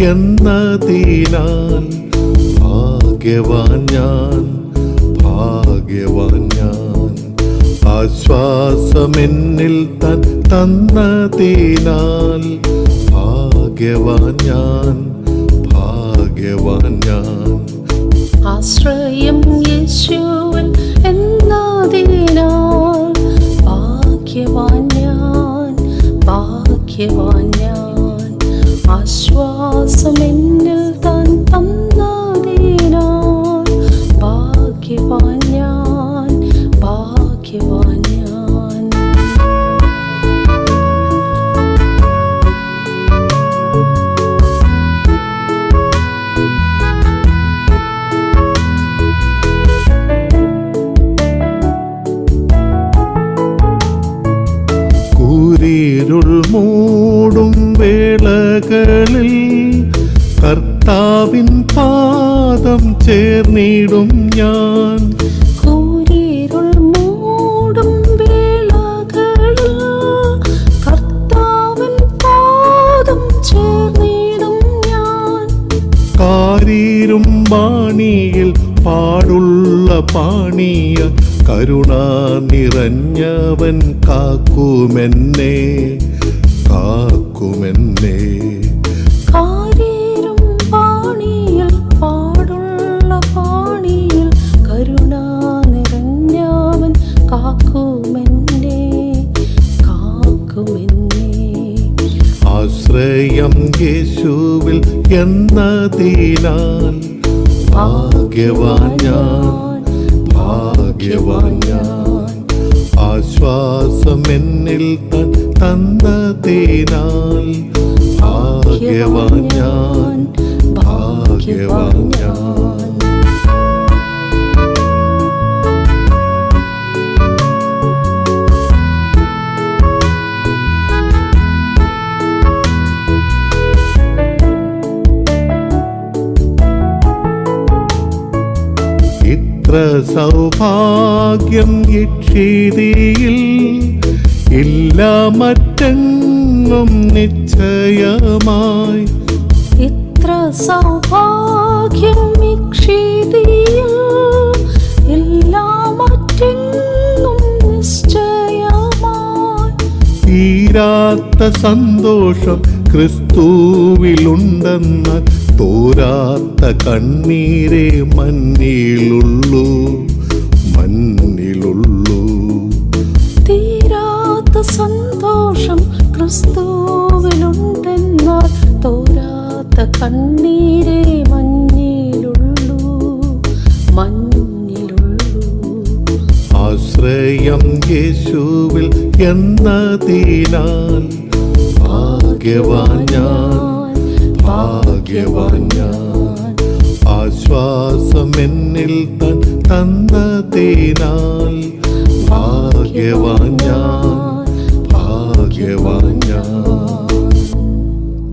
എന്നതിനാൽ ഭാഗ്യവാൻ ഞാൻ, ഭാഗ്യവാൻ ഞാൻ. ആശ്വാസമെന്നിൽ താൻ തന്നതിനാൽ ഭാഗ്യവാൻ ഞാൻ, ഭാഗ്യവാൻ ഞാൻ. ആശ്രയം യേശുവിൽ എന്നതിനാൽ ഭാഗ്യവാൻ ഞാൻ, ഭാഗ്യവാൻ ഞാൻ. ആശ്വാസമെന്നിൽ താൻ തന്നതിനാൽ ഭാഗ്യവാൻ ഞാൻ, ഭാഗ്യവാൻ ഞാൻ. കൂരിരുൾ മൂടും വേളകളിൽ കർത്താവിൻ പാദം ചേർന്നിടും ഞാൻ. കൂരിരുൾ മൂടും വേളകളിൽ കർത്താവിൻ പാദം ചേർന്നിടും ഞാൻ. കാരീരും ബാണിയിൽ പാടുള്ള പാണിയ കരുണ നിറഞ്ഞവൻ കാക്കുമെന്നെ, കാക്കുമെന്നെ. കാരീരും പാണിയിൽ പാടുള്ള പാണിയിൽ കരുണ നിറഞ്ഞവൻ കാക്കുമെന്നെ, കാക്കുമെന്നെ. ആശ്രയം യേശുവിൽ എന്നതിനാൽ ഭാഗ്യവാൻ ഞാൻ, ഭാഗ്യവാൻ ഞാൻ. ആശ്വാസമെന്നിൽ താൻ തന്നതിനാൽ ഭാഗ്യവാൻ ഞാൻ, ഭാഗ്യവാൻ ഞാൻ. ഇത്ര സൗഭാഗ്യം ഇക്ഷിതിയിൽ ഇല്ല മറ്റെങ്ങും നിശ്ചയമായി. ഇത്ര സൗഭാഗ്യം ഇക്ഷിതിയിൽ ഇല്ല മറ്റെങ്ങും നിശ്ചയമായി. തീരാത്ത സന്തോഷം ക്രിസ്തുവിലുണ്ടെന്നാൽ തോരാത്ത കണ്ണീരേ മഞ്ഞിലുള്ളൂ, മഞ്ഞിലുള്ളൂ. തീരാത്ത സന്തോഷം ക്രിസ്തുവിലുണ്ടെന്നാൽ തോരാത്ത കണ്ണീരേ മഞ്ഞിലുള്ളൂ, മഞ്ഞിലുള്ളൂ. ആശ്രയം യേശുവിൽ എന്നതിനാൽ ഭാഗ്യവാൻ ഞാൻ, ഭാഗ്യവാൻ ഞാൻ. ആശ്വാസമെന്നിൽ താൻ തന്നതിനാൽ ഭാഗ്യവാൻ ഞാൻ, ഭാഗ്യവാൻ